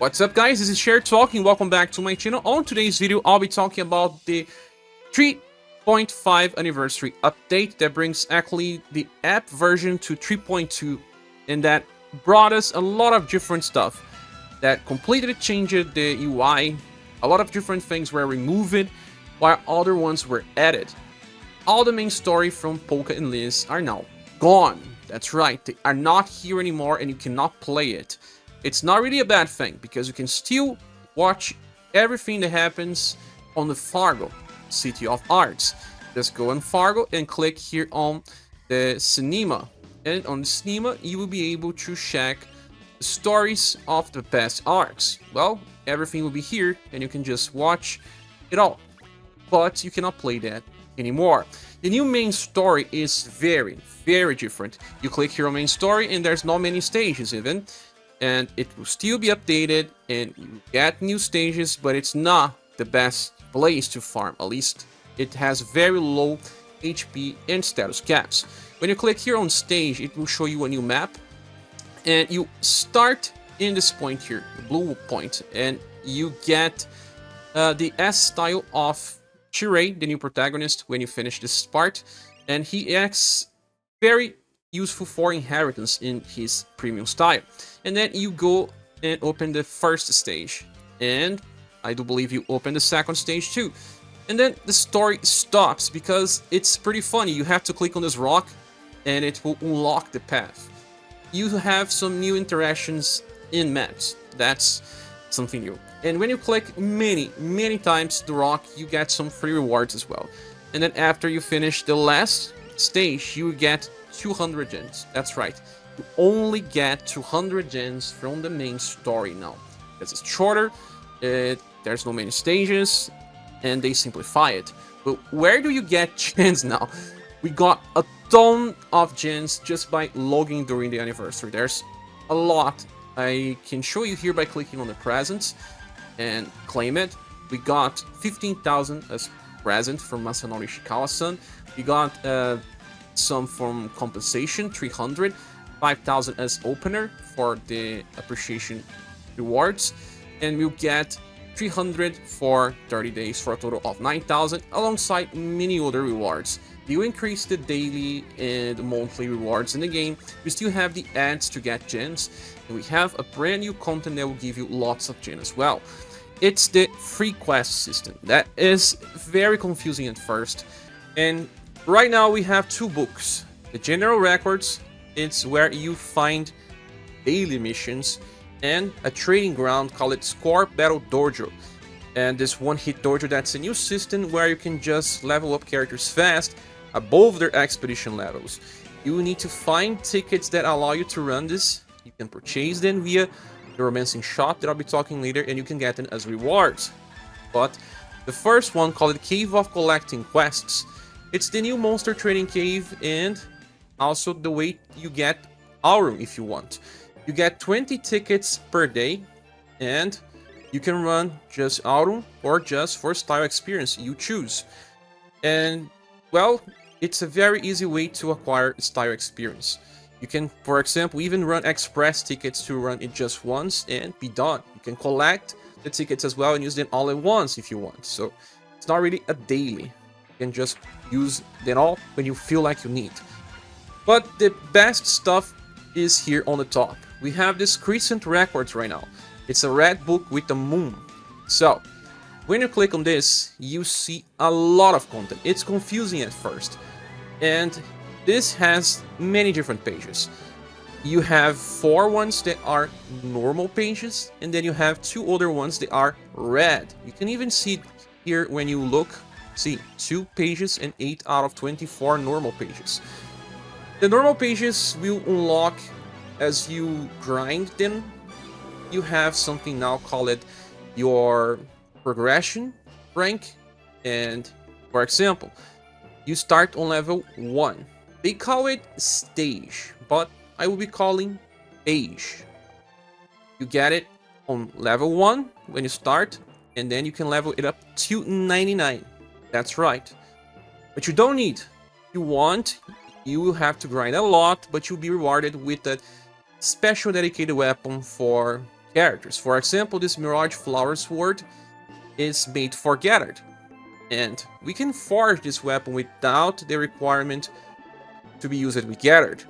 What's up guys, this is Cher talking, welcome back to my channel. On today's video, I'll be talking about the 3.5 anniversary update that brings actually the app version to 3.2, and that brought us a lot of different stuff that completely changed the UI. A lot of different things were removed while other ones were added. All the main story from Polka and Liz are now gone. That's right, they are not here anymore and you cannot play it. It's not really a bad thing, because you can still watch everything that happens on the Fargo, City of Arts. Just go on Fargo and click here on the cinema. And on the cinema, you will be able to check the stories of the past arcs. Well, everything will be here and you can just watch it all. But you cannot play that anymore. The new main story is very different. You click here on main story and there's not many stages even. And it will still be updated and you get new stages, but it's not the best place to farm. At least it has very low HP and status caps. When you click here on stage, it will show you a new map, and you start in this point here, the blue point, and you get the S style of Chirei, the new protagonist, when you finish this part, and he acts very useful for inheritance in his premium style. And then you go and open the first stage, and I do believe you open the second stage too. And then the story stops because it's pretty funny. You have to click on this rock and it will unlock the path. You have some new interactions in maps. That's something new. And when you click many times the rock, you get some free rewards as well. And then after you finish the last stage, you get 200 gens. That's right. You only get 200 gens from the main story now. Because it's shorter, there's no many stages, and they simplify it. But where do you get gens now? We got a ton of gens just by logging during the anniversary. There's a lot. I can show you here by clicking on the presents and claim it. We got 15,000 as present from Masanori Ishikawa-san. We got some from compensation, 300, 5,000 as opener for the appreciation rewards, and we'll get 300 for 30 days for a total of 9,000, alongside many other rewards. You increase the daily and monthly rewards in the game. We still have the ads to get gens, and we have a brand new content that will give you lots of gens as well. It's the free quest system. That is very confusing at first, and right now we have two books. The General Records, it's where you find daily missions, and a trading ground called Score Battle Dojo. And this one-hit dojo, that's a new system where you can just level up characters fast above their expedition levels. You need to find tickets that allow you to run this. You can purchase them via the romancing shop that I'll be talking later, and you can get them as rewards. But the first one, called Cave of Collecting Quests, it's the new monster trading cave, and also the way you get Aurum if you want. You get 20 tickets per day, and you can run just Aurum or just for style experience, you choose. And well, it's a very easy way to acquire style experience. You can, for example, even run express tickets to run it just once and be done. You can collect the tickets as well and use them all at once if you want. So it's not really a daily. You can just use them all when you feel like you need. But the best stuff is here on the top. We have this Crescent Records right now. It's a red book with a moon. So when you click on this, you see a lot of content. It's confusing at first, and this has many different pages. You have 4 ones that are normal pages, and then you have 2 other ones that are red. You can even see here when you look, see 2 pages and 8 out of 24 normal pages. The normal pages will unlock as you grind them. You have something now called your progression rank, and for example, you start on level 1. They call it stage, but I will be calling page. You get it on level 1 when you start, and then you can level it up to 99. That's right. But you don't need. If you want, you will have to grind a lot, but you'll be rewarded with a special dedicated weapon for characters. For example, this Mirage Flower Sword is made for Gathered, and we can forge this weapon without the requirement to be used with Gathered,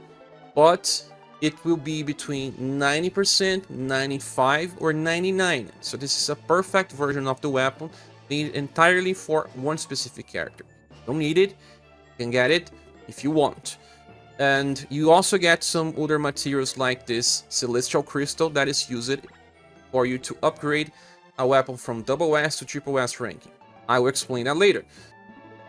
but it will be between 90%, 95, or 99. So this is a perfect version of the weapon made entirely for one specific character. Don't need it, you can get it if you want. And you also get some other materials like this Celestial Crystal that is used for you to upgrade a weapon from SS to SSS ranking. I will explain that later.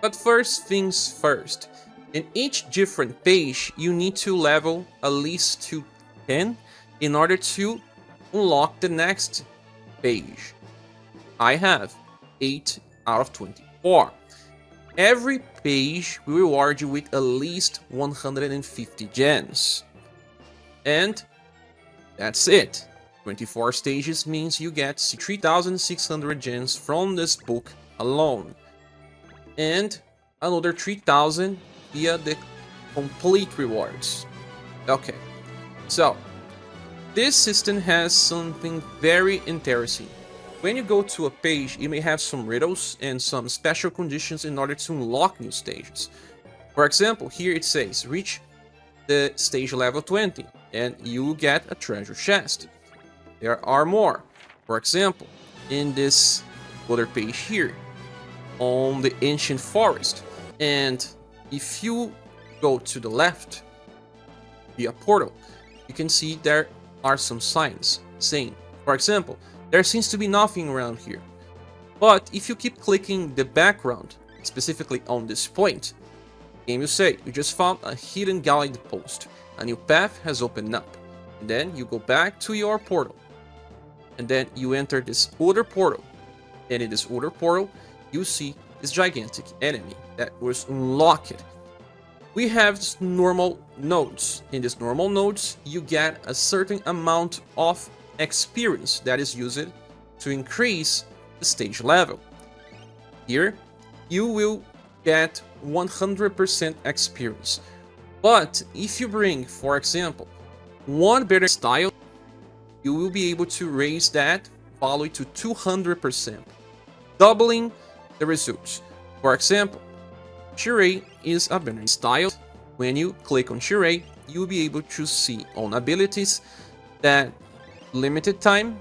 But first things first. In each different page, you need to level at least to 10 in order to unlock the next page. I have 8 out of 24. Every page will reward you with at least 150 gems. And that's it. 24 stages means you get 3,600 gems from this book alone. And another 3,000 via the complete rewards. Okay, so this system has something very interesting. When you go to a page, you may have some riddles and some special conditions in order to unlock new stages. For example, here it says reach the stage level 20 and you will get a treasure chest. There are more. For example, in this other page here on the ancient forest, and if you go to the left via portal, you can see there are some signs saying, for example, there seems to be nothing around here. But if you keep clicking the background, specifically on this point, the game will say you just found a hidden guide post. A new path has opened up. And then you go back to your portal. And then you enter this other portal. And in this other portal, you see this gigantic enemy that was unlocked. We have normal nodes. In these normal nodes, you get a certain amount of experience that is used to increase the stage level. Here, you will get 100% experience. But if you bring, for example, one better style, you will be able to raise that value to 200%, doubling the results. For example, ScherBR is a better style. When you click on ScherBR, you'll be able to see on abilities that limited time,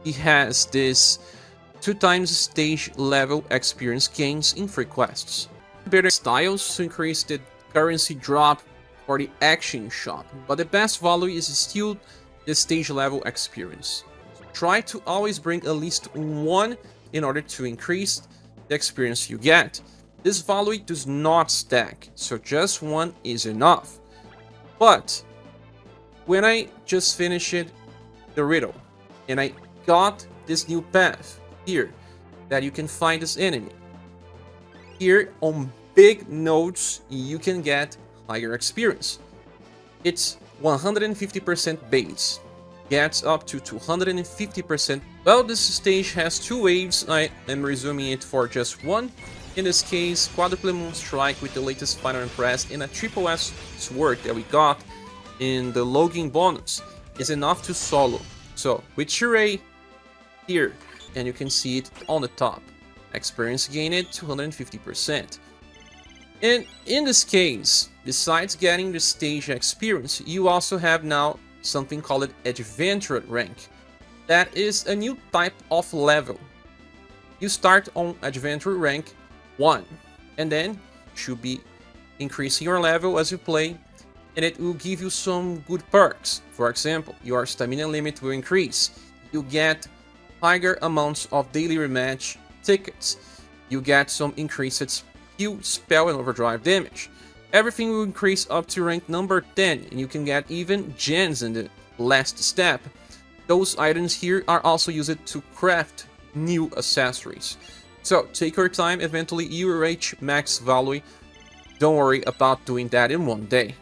it has this 2 times stage level experience gains in free quests. Better styles to increase the currency drop for the action shop, but the best value is still the stage level experience. So try to always bring at least one in order to increase the experience you get. This value does not stack, so just one is enough. But when I just finished the riddle and I got this new path here that you can find this enemy, here on big nodes you can get higher experience. It's 150% base, gets up to 250%. Well, this stage has 2 waves. I am resuming it for just one. In this case, Quadruple Moon Strike with the latest Final Impress and a SSS sword that we got in the login bonus is enough to solo. So with ScherBR here, and you can see it on the top, experience gained 250%. And in this case, besides getting the stage experience, you also have now something called Adventure rank. That is a new type of level. You start on Adventure rank 1, and then should be increasing your level as you play, and it will give you some good perks. For example, your stamina limit will increase. You get higher amounts of daily rematch tickets. You get some increased heal, spell, and overdrive damage. Everything will increase up to rank number 10, and you can get even gems in the last step. Those items here are also used to craft new accessories. So take your time, eventually you will reach max value. Don't worry about doing that in one day.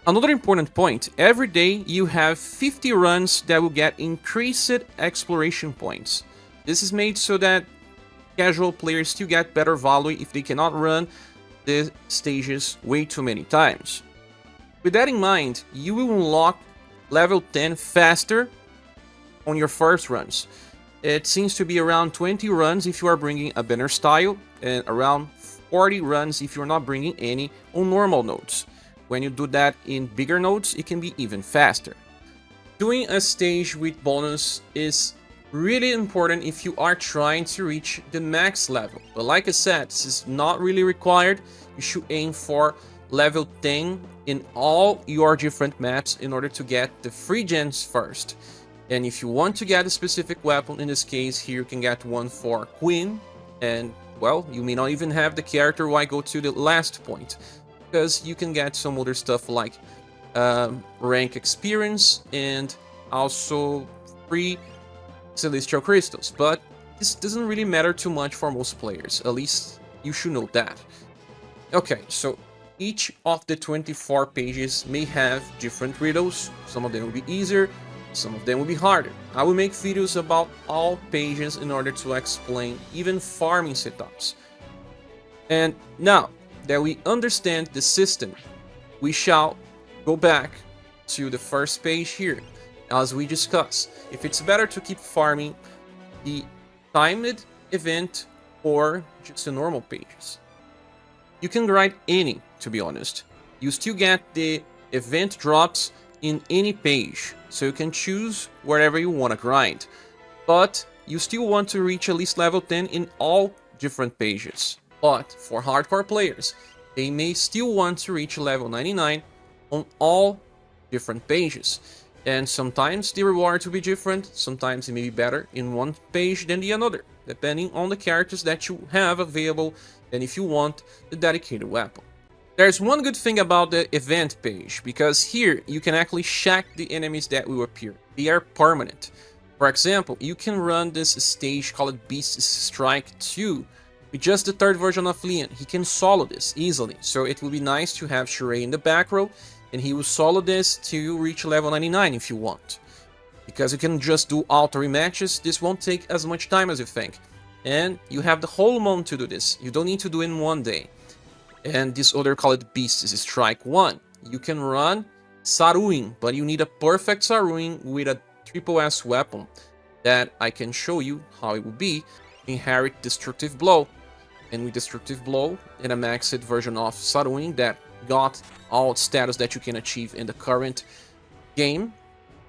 Another important point, every day you have 50 runs that will get increased exploration points. This is made so that casual players still get better value if they cannot run the stages way too many times. With that in mind, you will unlock level 10 faster on your first runs. It seems to be around 20 runs if you are bringing a banner style, and around 40 runs if you're not bringing any on normal nodes. When you do that in bigger nodes, it can be even faster. Doing a stage with bonus is really important if you are trying to reach the max level. But like I said, this is not really required. You should aim for level 10 in all your different maps in order to get the free gens first. And if you want to get a specific weapon, in this case here you can get one for Queen, and well, you may not even have the character. Why go to the last point? Because you can get some other stuff like rank experience and also free celestial crystals, but this doesn't really matter too much for most players. At least you should know that. Okay, so each of the 24 pages may have different riddles. Some of them will be easier, some of them will be harder. I will make videos about all pages in order to explain even farming setups. And now that we understand the system, we shall go back to the first page here. As we discussed, if it's better to keep farming the timed event or just the normal pages. You can grind any, to be honest. You still get the event drops in any page, so you can choose wherever you want to grind. But you still want to reach at least level 10 in all different pages. But for hardcore players, they may still want to reach level 99 on all different pages. And sometimes the rewards will be different, sometimes it may be better in one page than the another, depending on the characters that you have available and if you want the dedicated weapon. There's one good thing about the event page, because here you can actually check the enemies that will appear. They are permanent. For example, you can run this stage called Beast's Strike 2 with just the third version of Leon. He can solo this easily, so it will be nice to have Sheree in the back row, and he will solo this to reach level 99 if you want. Because you can just do auto rematches, this won't take as much time as you think. And you have the whole month to do this. You don't need to do it in one day. And this other called Beasts Strike 1. You can run Saruin, but you need a perfect Saruin with a triple S weapon that I can show you how it will be. Inherit Destructive Blow. And with Destructive Blow and a maxed version of Saruin that got all status that you can achieve in the current game,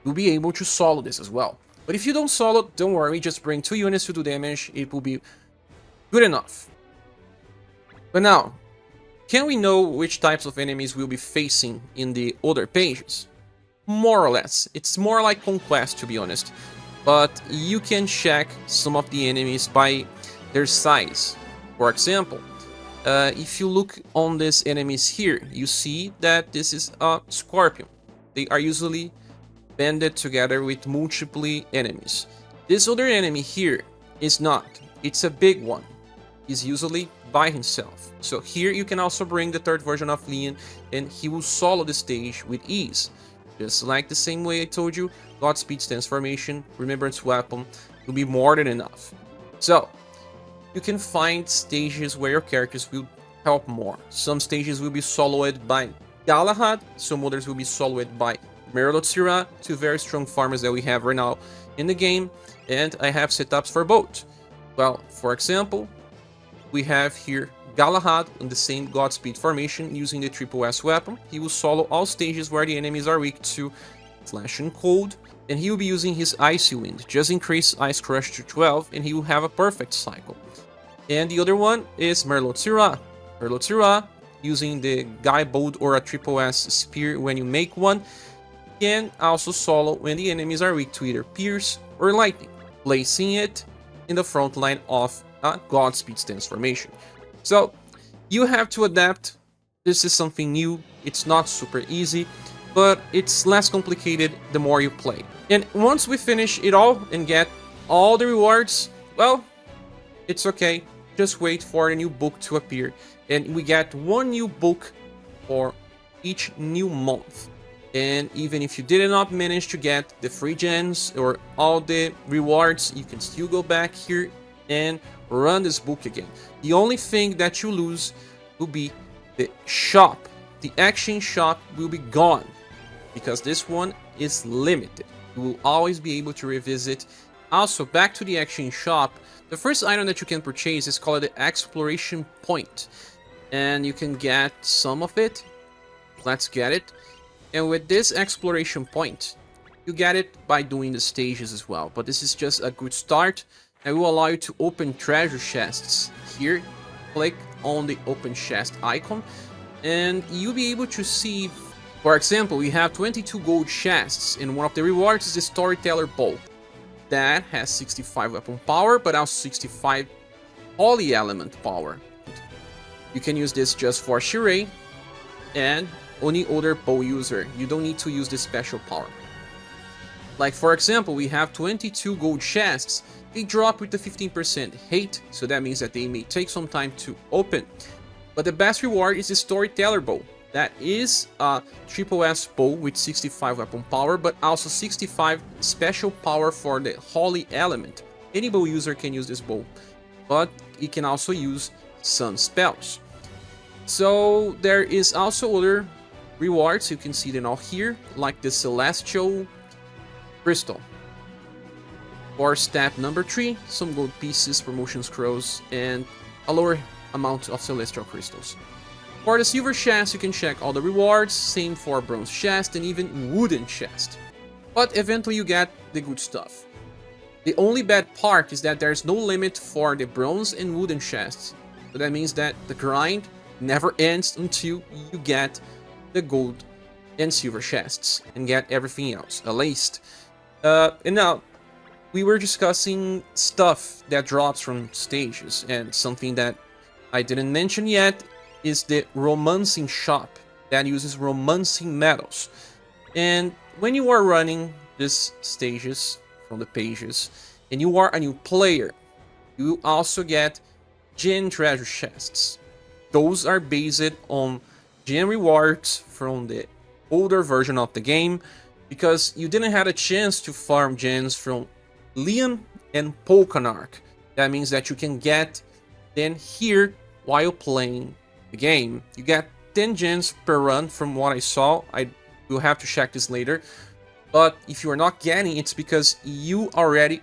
you'll be able to solo this as well. But if you don't solo, don't worry, just bring 2 units to do damage, it will be good enough. But now, can we know which types of enemies we'll be facing in the other pages? More or less. It's more like Conquest, to be honest. But you can check some of the enemies by their size. For example, if you look on these enemies here, you see that this is a Scorpion. They are usually banded together with multiple enemies. This other enemy here is not. It's a big one. He's usually by himself. So here you can also bring the third version of Leon, and he will solo the stage with ease. Just like the same way I told you, Godspeed's transformation, Remembrance Weapon will be more than enough. So, you can find stages where your characters will help more. Some stages will be soloed by Galahad, some others will be soloed by Merlotsira, 2 very strong farmers that we have right now in the game, and I have setups for both. Well, for example, we have here Galahad in the same Godspeed formation using the triple S weapon. He will solo all stages where the enemies are weak to Flash and Cold, and he will be using his Icy Wind. Just increase Ice Crush to 12 and he will have a perfect cycle. And the other one is Merlotsira. Merlotsira, using the Guy Bold or a triple S spear when you make one, can also solo when the enemies are weak to either Pierce or Lightning, placing it in the front line of a Godspeed's transformation. So you have to adapt. This is something new. It's not super easy, but it's less complicated the more you play. And once we finish it all and get all the rewards, well, it's okay. Just wait for a new book to appear, and we get 1 new book for each new month. And even if you did not manage to get the free gens or all the rewards, you can still go back here and run this book again. The only thing that you lose will be the shop. The action shop will be gone because this one is limited. You will always be able to revisit. Also, back to the exchange shop, the first item that you can purchase is called the Exploration Point. And you can get some of it. Let's get it. And with this Exploration Point, you get it by doing the stages as well. But this is just a good start. And will allow you to open treasure chests. Here, click on the open chest icon. And you'll be able to see, for example, we have 22 gold chests. And one of the rewards is the Storyteller Bow. That has 65 weapon power, but also 65 holy element power. You can use this just for Shirei and any other bow user. You don't need to use this special power. Like for example, we have 22 gold chests. They drop with the 15% hate, so that means that they may take some time to open. But the best reward is the Storyteller Bow. That is a triple S bow with 65 weapon power, but also 65 special power for the holy element. Any bow user can use this bow, but it can also use some spells. So there is also other rewards, you can see them all here, like the Celestial Crystal. For step number 3, some gold pieces, promotion scrolls, and a lower amount of Celestial Crystals. For the silver chest, you can check all the rewards, same for bronze chest and even wooden chest. But eventually you get the good stuff. The only bad part is that there's no limit for the bronze and wooden chests. So that means that the grind never ends until you get the gold and silver chests and get everything else, at least. And now, we were discussing stuff that drops from stages, and something that I didn't mention yet is the romancing shop that uses romancing medals. And when you are running these stages from the pages and you are a new player, you also get gem treasure chests. Those are based on gem rewards from the older version of the game, because you didn't have a chance to farm gems from Leon and Polkanarch. That means that you can get them here while playing the game. You get 10 gems per run from what I saw. I will have to check this later. But if you are not getting, it's because you already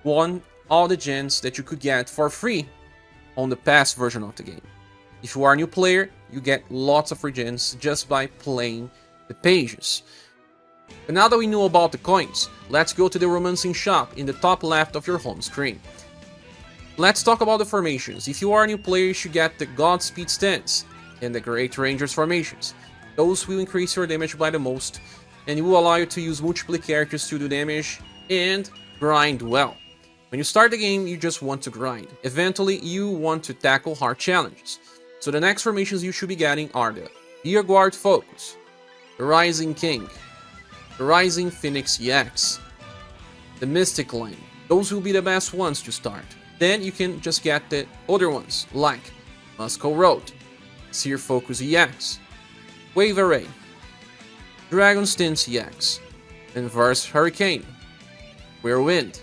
won all the gems that you could get for free on the past version of the game. If you are a new player, you get lots of free gems just by playing the pages. But now that we know about the coins, let's go to the romancing shop in the top left of your home screen. Let's talk about the formations. If you are a new player, you should get the Godspeed stance and the Great Rangers formations. Those will increase your damage by the most, and it will allow you to use multiple characters to do damage and grind well. When you start the game, you just want to grind. Eventually, you want to tackle hard challenges. So the next formations you should be getting are the Rear Guard Focus, the Rising King, the Rising Phoenix EX, the Mystic Line. Those will be the best ones to start. Then you can just get the other ones, like Muscle Road, Seer Focus EX, Wave Array, Dragon Stance EX, Inverse Hurricane, Whirlwind,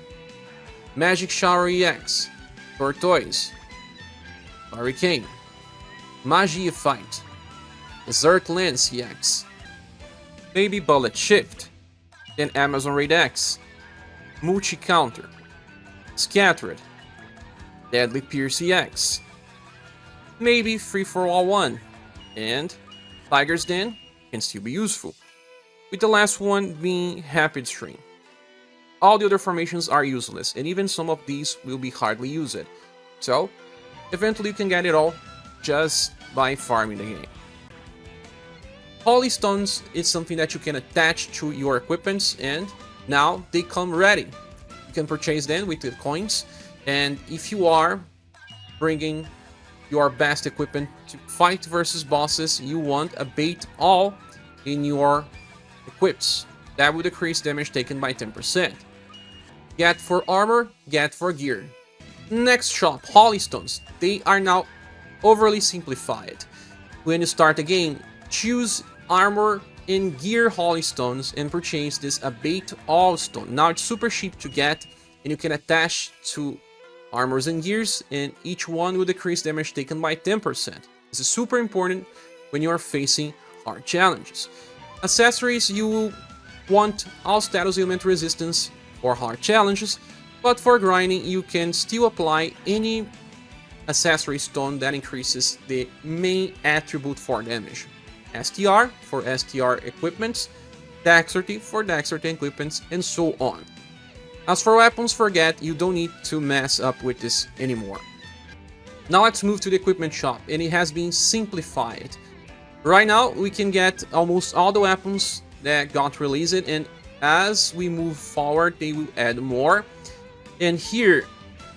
Magic Shower EX, Tortoise, Hurricane, Magia Fight, Desert Lance EX, maybe Bullet Shift, then Amazon Raid X, Multi Counter, Scattered, Deadly Pierce EX, maybe Free for All 1, and Tiger's Den can still be useful, with the last one being Happy Stream. All the other formations are useless, and even some of these will be hardly used. So, eventually you can get it all just by farming the game. Holy Stones is something that you can attach to your equipments, and now they come ready. You can purchase them with the coins, and if you are bringing your best equipment to fight versus bosses, you want a bait all in your equips. That will decrease damage taken by 10%. Get for armor, get for gear. Next shop, Holy Stones. They are now overly simplified. When you start the game, choose armor and gear Holy Stones and purchase this Abate All Stone. Now it's super cheap to get, and you can attach to armors and gears, and each one will decrease damage taken by 10%. This is super important when you are facing hard challenges. Accessories, you will want all status ailment resistance for hard challenges, but for grinding you can still apply any accessory stone that increases the main attribute for damage. STR for STR equipments, Dexterity for Dexterity equipments, and so on. As for weapons, forget, you don't need to mess up with this anymore. Now let's move to the equipment shop, and it has been simplified. Right now we can get almost all the weapons that got released, and as we move forward they will add more. And here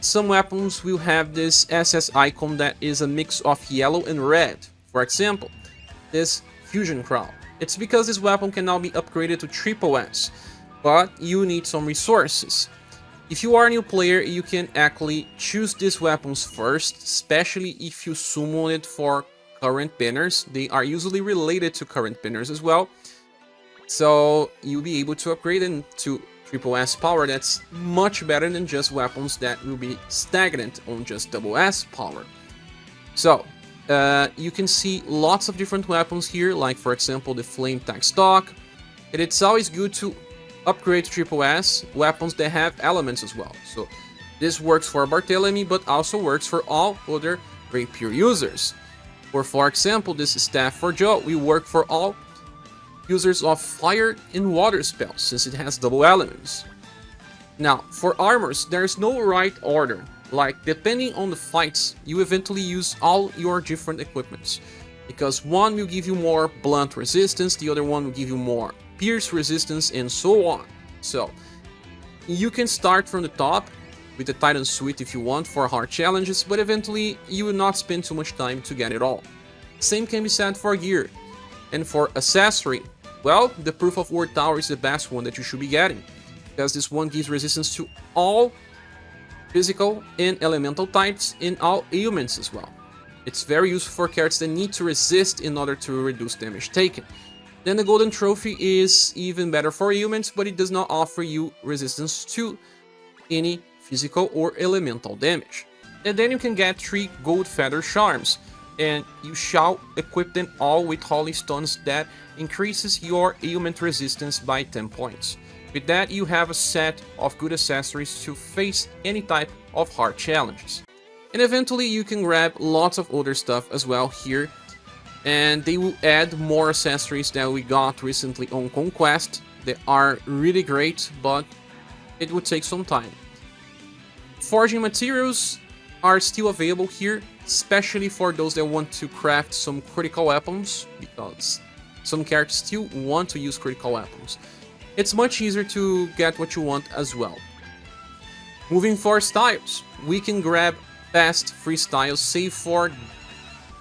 some weapons will have this SS icon that is a mix of yellow and red. For example, this Fusion Crown. It's because this weapon can now be upgraded to Triple S, but you need some resources. If you are a new player, you can actually choose these weapons first, especially if you summon it for current banners. They are usually related to current banners as well, so you'll be able to upgrade them to Triple S power. That's much better than just weapons that will be stagnant on just Double S power. So you can see lots of different weapons here, like for example the Flame Tag Stock, and it's always good to upgrade Triple S weapons that have elements as well. So this works for Barthélemy, but also works for all other rapier users. Or for example, this Staff for Joe will work for all users of fire and water spells, since it has double elements. Now, for armors, there is no right order. Like, depending on the fights, you eventually use all your different equipments, because one will give you more blunt resistance, the other one will give you more pierce resistance, and so on. So you can start from the top with the Titan Suite if you want for hard challenges, but eventually you will not spend too much time to get it all. Same can be said for gear. And for accessory, well, the Proof of Word Tower is the best one that you should be getting, because this one gives resistance to all physical and elemental types and all ailments as well. It's very useful for characters that need to resist in order to reduce damage taken. Then the Golden Trophy is even better for ailments, but it does not offer you resistance to any physical or elemental damage. And then you can get 3 Gold Feather Charms, and you shall equip them all with Holy Stones that increases your ailment resistance by 10 points. With that, you have a set of good accessories to face any type of hard challenges. And eventually you can grab lots of other stuff as well here, and they will add more accessories that we got recently on Conquest. They are really great, but it would take some time. Forging materials are still available here, especially for those that want to craft some critical weapons, because some characters still want to use critical weapons. It's much easier to get what you want as well. Moving for styles, we can grab fast free styles, save for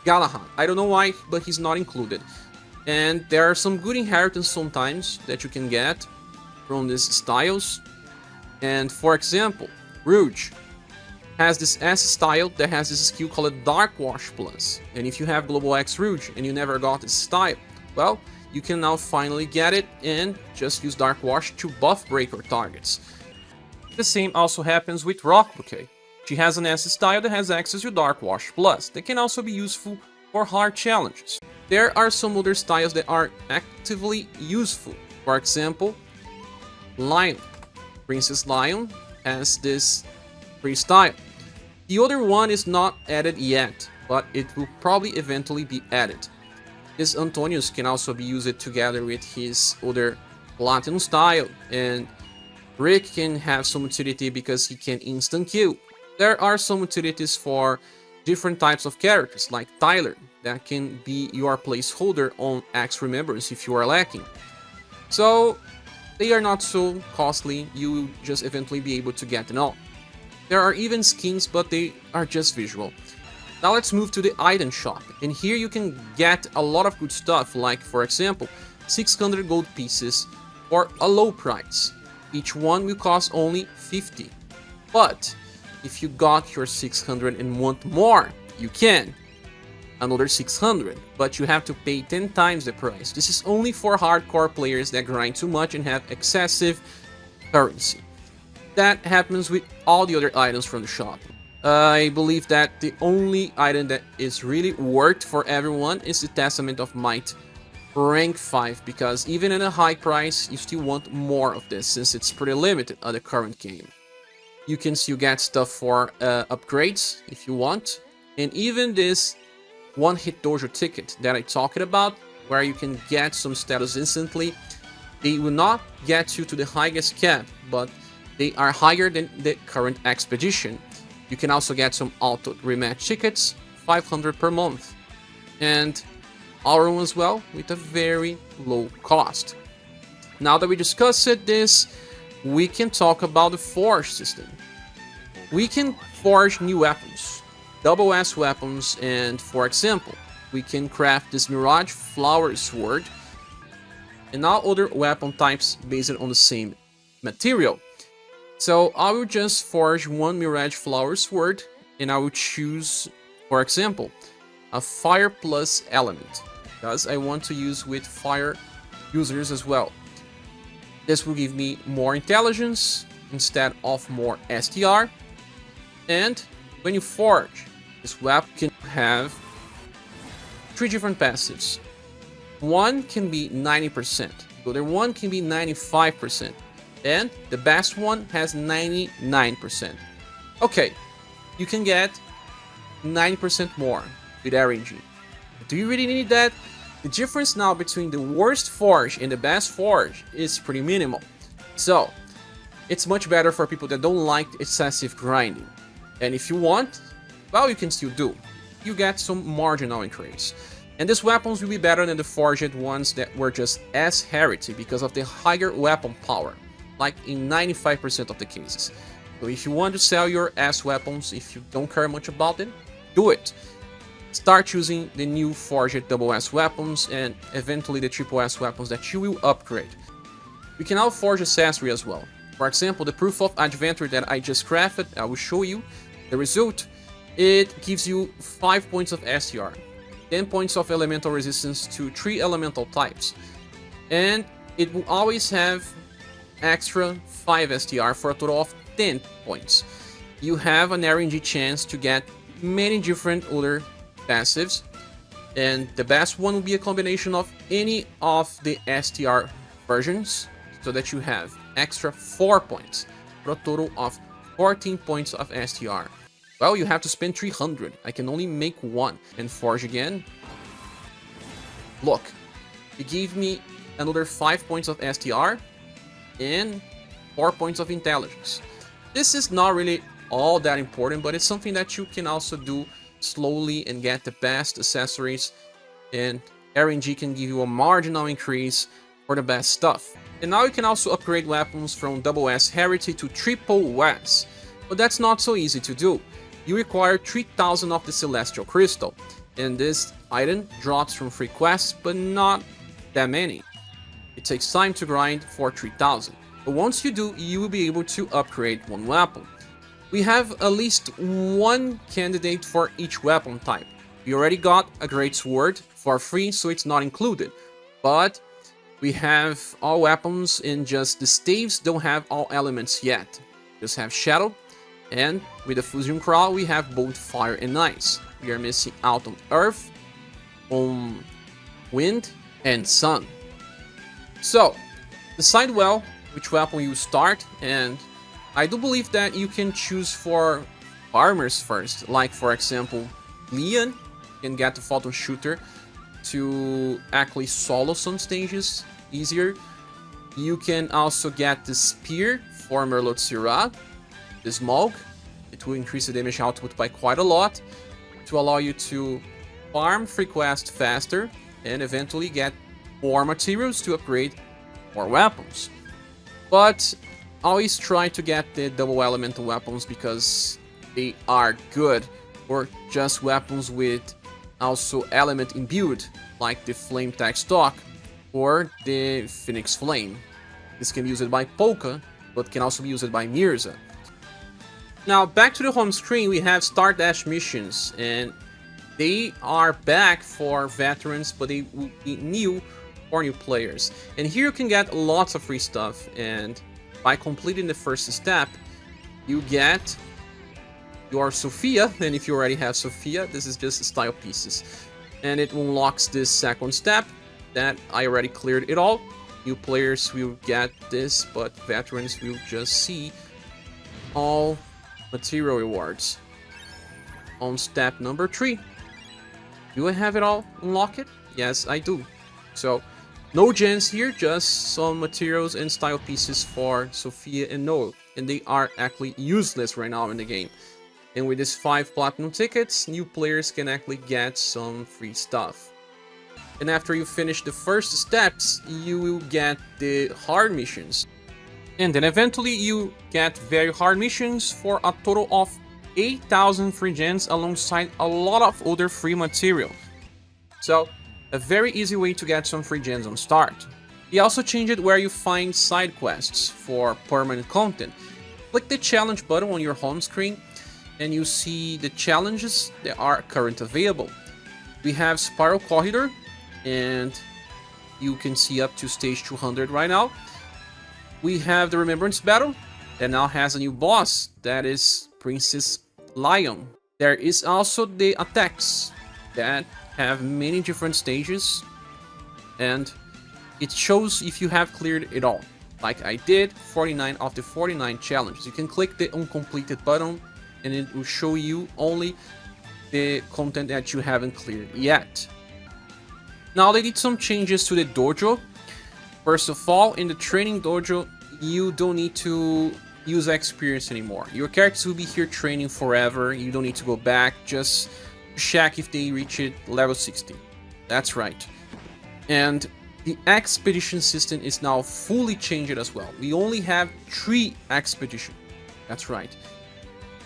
Galahad. I don't know why, but he's not included. And there are some good inheritance sometimes that you can get from these styles. And for example, Rouge has this S style that has this skill called Dark Wash Plus. And if you have Global X Rouge and you never got this style, well, you can now finally get it and just use Dark Wash to buff breaker targets. The same also happens with Rock Bouquet. She has an S style that has access to Dark Wash Plus that can also be useful for hard challenges. There are some other styles that are actively useful. For example, Lion. Princess Lion has this free style. The other one is not added yet, but it will probably eventually be added. This Antonius can also be used together with his other Platinum style, and Rick can have some utility because he can instant kill. There are some utilities for different types of characters, like Tyler, that can be your placeholder on Axe Remembrance if you are lacking. So they are not so costly, you will just eventually be able to get them all. There are even skins, but they are just visual. Now let's move to the item shop, and here you can get a lot of good stuff, like for example 600 gold pieces for a low price. Each one will cost only 50. But if you got your 600 and want more, you can. Another 600, but you have to pay 10 times the price. This is only for hardcore players that grind too much and have excessive currency. That happens with all the other items from the shop. I believe that the only item that is really worth for everyone is the Testament of Might rank 5, because even in a high price, you still want more of this, since it's pretty limited at the current game. You can still get stuff for upgrades if you want, and even this one-hit dojo ticket that I talked about, where you can get some status instantly. They will not get you to the highest cap, but they are higher than the current expedition. You can also get some auto rematch tickets, 500 per month, and our own as well, with a very low cost. Now that we discussed this, we can talk about the forge system. We can forge new weapons, double S weapons, and for example, we can craft this Mirage Flower Sword and all other weapon types based on the same material. So I will just forge one Mirage Flower Sword, and I will choose, for example, a Fire Plus element, because I want to use with fire users as well. This will give me more intelligence instead of more STR, and when you forge this weapon, you can have 3 different passives. One can be 90%, the other one can be 95%, and the best one has 99%. Okay, you can get 90% more with RNG. Do you really need that? The difference now between the worst forge and the best forge is pretty minimal. So, it's much better for people that don't like excessive grinding. And if you want, well, you can still do. You get some marginal increase. And these weapons will be better than the forged ones that were just S Heritage because of the higher weapon power, like in 95% of the cases. So if you want to sell your S weapons, if you don't care much about them, do it. Start using the new forged double S weapons and eventually the triple S weapons that you will upgrade. We can now forge accessory as well. For example, the Proof of Adventure that I just crafted, I will show you the result. It gives you 5 points of STR, 10 points of elemental resistance to 3 elemental types, and it will always have extra 5 STR for a total of 10 points. You have an RNG chance to get many different other passives, and the best one will be a combination of any of the STR versions, so that you have extra 4 points for a total of 14 points of STR. Well, you have to spend 300. I can only make one and forge again. Look, it gave me another 5 points of STR and 4 points of intelligence. This is not really all that important, but it's something that you can also do slowly and get the best accessories, and RNG can give you a marginal increase for the best stuff. And now you can also upgrade weapons from double S Heritage to triple S, but that's not so easy to do. You require 3000 of the Celestial Crystal, and this item drops from free quests, but not that many. It takes time to grind for 3000, but once you do, you will be able to upgrade one weapon. We have at least one candidate for each weapon type. We already got a Great Sword for free, so it's not included, but we have all weapons, and just the staves don't have all elements yet. Just have Shadow, and with the Fusion Crawl we have both Fire and Ice. We are missing out on Earth, on Wind, and Sun. So, decide well which weapon you start, and I do believe that you can choose for farmers first, like for example Leon can get the Photon Shooter to actually solo some stages easier. You can also get the Spear for Merlot, the Smog. It will increase the damage output by quite a lot to allow you to farm free quest faster and eventually get more materials to upgrade more weapons. But always try to get the double elemental weapons because they are good, or just weapons with also element imbued, like the Flame Tech Stock or the Phoenix Flame. This can be used by Polka, but can also be used by Mirza. Now back to the home screen, we have Start Dash missions, and they are back for veterans, but they will be new for new players. And here you can get lots of free stuff, and by completing the first step, you get your Sophia, and if you already have Sophia, this is just style pieces. And it unlocks this second step, that I already cleared it all. New players will get this, but veterans will just see all material rewards. On step number 3. Do I have it all unlocked? Yes, I do. So, no gens here, just some materials and style pieces for Sophia and Noel. And they are actually useless right now in the game. And with these 5 platinum tickets, new players can actually get some free stuff. And after you finish the first steps, you will get the hard missions. And then eventually you get very hard missions for a total of 8,000 free gens alongside a lot of other free material. So, a very easy way to get some free gens on start. He also changed where you find side quests for permanent content. Click the challenge button on your home screen and you see the challenges that are currently available. We have Spiral Corridor, and you can see up to stage 200 right now. We have the Remembrance Battle that now has a new boss, that is Princess Lion. There is also the attacks that have many different stages, and it shows if you have cleared it all. Like I did, 49 of the 49 challenges. You can click the uncompleted button and it will show you only the content that you haven't cleared yet. Now they did some changes to the dojo. First of all, in the training dojo, you don't need to use experience anymore. Your characters will be here training forever. You don't need to go back, just check if they reach it level 60. That's right. And the expedition system is now fully changed as well. We only have 3 expeditions. That's right.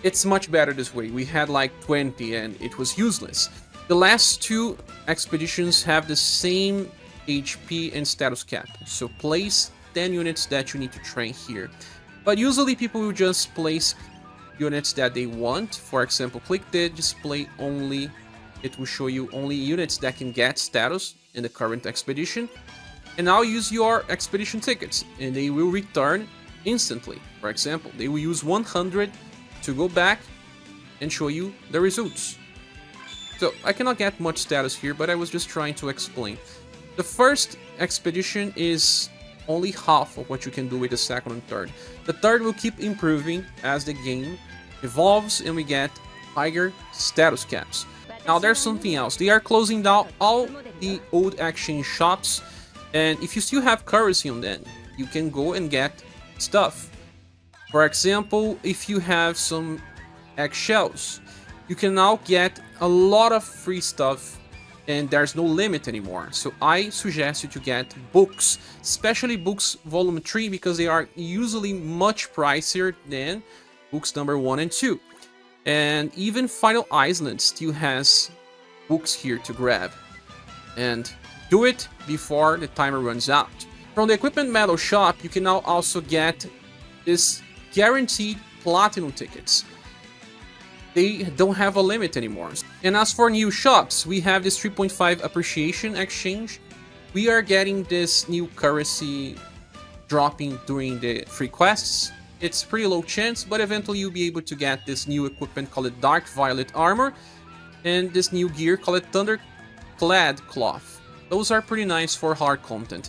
It's much better this way. We had like 20 and it was useless. The last 2 expeditions have the same HP and status cap. So place 10 units that you need to train here. But usually people will just place units that they want. For example, click the display only. It will show you only units that can get status in the current expedition. And now use your expedition tickets and they will return instantly. For example, they will use 100 to go back and show you the results. So I cannot get much status here, but I was just trying to explain. The first expedition is only half of what you can do with the second and third. The third will keep improving as the game evolves and we get higher status caps. Now there's something else. They are closing down all the old exchange shops, and if you still have currency on them, you can go and get stuff. For example, if you have some eggshells, you can now get a lot of free stuff and there's no limit anymore. So I suggest you to get books, especially books volume 3, because they are usually much pricier than books number 1 and 2. And even Final Island still has books here to grab. And do it before the timer runs out. From the equipment metal shop, you can now also get this guaranteed platinum tickets. They don't have a limit anymore. And as for new shops, we have this 3.5 appreciation exchange. We are getting this new currency dropping during the free quests. It's pretty low chance, but eventually you'll be able to get this new equipment called Dark Violet Armor and this new gear called Thunderclad Cloth. Those are pretty nice for hard content.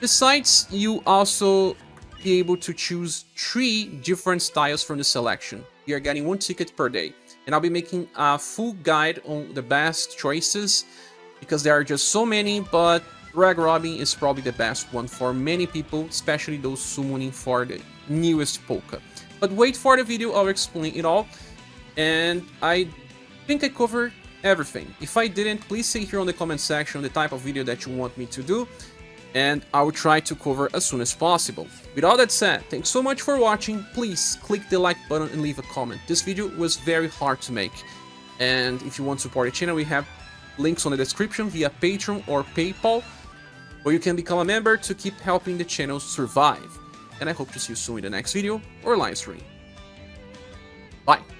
Besides, you also be able to choose 3 different styles from the selection. You are getting 1 ticket per day, and I'll be making a full guide on the best choices because there are just so many, but Rag Robbing is probably the best one for many people, especially those summoning for the newest polka. But wait for the video, I'll explain it all, and I think I covered everything. If I didn't, please say here on the comment section the type of video that you want me to do, and I will try to cover as soon as possible. With all that said, thanks so much for watching. Please click the like button and leave a comment. This video was very hard to make, and if you want to support the channel, we have links on the description via Patreon or PayPal, where you can become a member to keep helping the channel survive. And I hope to see you soon in the next video or live stream. Bye!